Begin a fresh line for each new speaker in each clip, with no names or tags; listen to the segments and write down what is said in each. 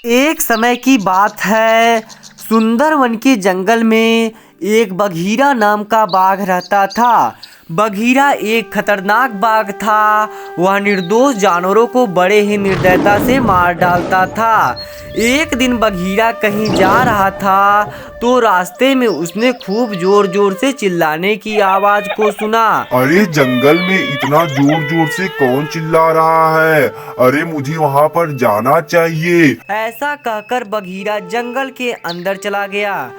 एक समय की बात है। सुंदरवन के जंगल में एक बघीरा नाम का बाघ रहता था। बघीरा एक खतरनाक बाघ था। वह निर्दोष जानवरों को बड़े ही निर्दयता से मार डालता था। एक दिन बघीरा कहीं जा रहा था तो रास्ते में उसने खूब जोर जोर से चिल्लाने की आवाज को सुना।
अरे जंगल में इतना जोर जोर से कौन चिल्ला रहा है? अरे मुझे वहाँ पर जाना चाहिए।
ऐसा कहकर बघीरा जंगल के अंदर चला गया।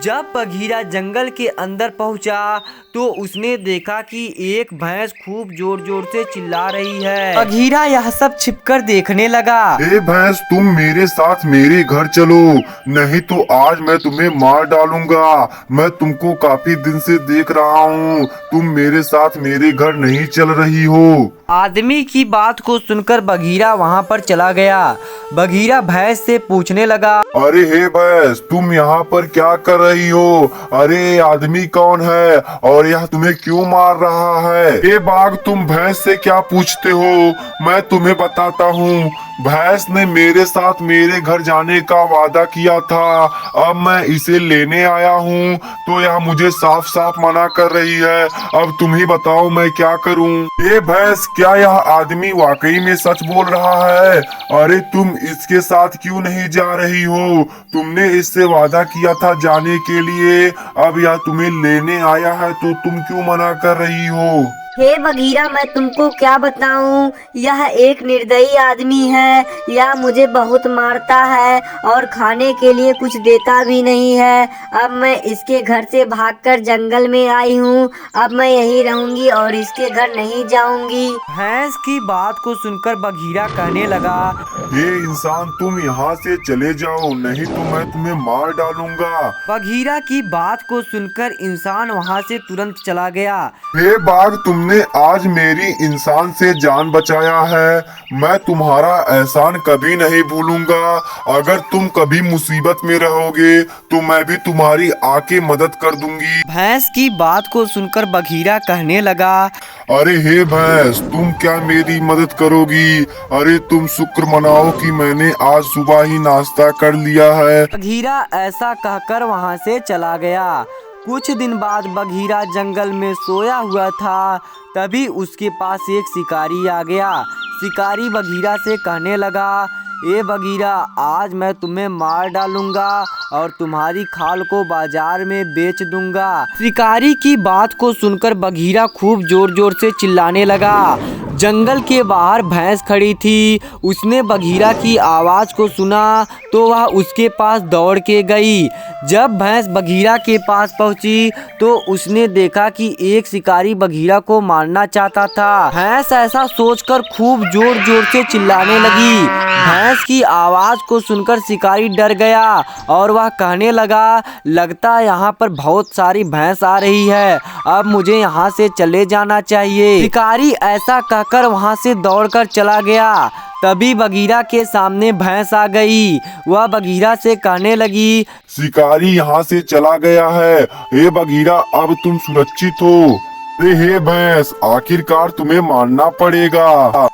जब बघीरा जंगल के अंदर पहुंचा तो उसने देखा कि एक भैंस खूब जोर जोर से चिल्ला रही है। बघीरा यह सब छिपकर देखने लगा।
ए भैंस, तुम मेरे साथ मेरे घर चलो, नहीं तो आज मैं तुम्हें मार डालूंगा। मैं तुमको काफी दिन से देख रहा हूँ, तुम मेरे साथ मेरे घर नहीं चल रही हो।
आदमी की बात को सुनकर बघीरा वहां पर चला गया। बघीरा भैंस से पूछने लगा,
अरे हे भैंस, तुम यहाँ पर क्या कर रही हो? अरे आदमी कौन है और यह तुम्हें क्यों मार रहा है? ए बाघ, तुम भैंस से क्या पूछते हो? मैं तुम्हें बताता हूँ। भैंस ने मेरे साथ मेरे घर जाने का वादा किया था। अब मैं इसे लेने आया हूँ तो यह मुझे साफ साफ मना कर रही है। अब तुम ही बताओ मैं क्या करूँ? ए भैंस, क्या यह आदमी वाकई में सच बोल रहा है? अरे तुम इसके साथ क्यों नहीं जा रही हो? तुमने इससे वादा किया था जाने के लिए, अब यह तुम्हें लेने आया है तो तुम क्यों मना कर रही हो?
हे बघीरा, मैं तुमको क्या बताऊं, यह एक निर्दयी आदमी है। यह मुझे बहुत मारता है और खाने के लिए कुछ देता भी नहीं है। अब मैं इसके घर से भागकर जंगल में आई हूँ। अब मैं यहीं रहूंगी और इसके घर नहीं जाऊंगी।
भैंस की बात को सुनकर बघीरा कहने लगा,
हे इंसान, तुम यहाँ से चले जाओ, नहीं तो मैं तुम्हें मार डालूंगा।
बघीरा की बात को सुनकर इंसान वहां से तुरंत चला गया।
हे बाघ, तुमने आज मेरी इंसान से जान बचाया है। मैं तुम्हारा एहसान कभी नहीं भूलूंगा। अगर तुम कभी मुसीबत में रहोगे तो मैं भी तुम्हारी आके मदद कर दूंगी।
भैंस की बात को सुनकर बघीरा कहने लगा,
अरे हे भैंस, तुम क्या मेरी मदद करोगी? अरे तुम शुक्र मनाओ कि मैंने आज सुबह ही नाश्ता कर लिया है।
बघीरा ऐसा कहकर वहां से चला गया। कुछ दिन बाद बघीरा जंगल में सोया हुआ था। तभी उसके पास एक शिकारी आ गया। शिकारी बघीरा से कहने लगा, ए बघीरा, आज मैं तुम्हें मार डालूंगा और तुम्हारी खाल को बाजार में बेच दूंगा। शिकारी की बात को सुनकर बघीरा खूब जोर जोर से चिल्लाने लगा। जंगल के बाहर भैंस खड़ी थी। उसने बघीरा की आवाज को सुना तो वह उसके पास दौड़ के गई। जब भैंस बघीरा के पास पहुंची तो उसने देखा कि एक शिकारी बघीरा को मारना चाहता था। भैंस ऐसा सोचकर खूब जोर जोर से चिल्लाने लगी। भैंस की आवाज को सुनकर शिकारी डर गया और वह कहने लगा, लगता है यहाँ पर बहुत सारी भैंस आ रही है, अब मुझे यहाँ से चले जाना चाहिए। शिकारी ऐसा कहकर वहाँ से दौड़कर चला गया। तभी बघीरा के सामने भैंस आ गई। वह बघीरा से कहने लगी,
शिकारी यहाँ से चला गया है। हे बघीरा, अब तुम सुरक्षित हो। अरे हे भैंस, आखिरकार तुम्हें मारना पड़ेगा।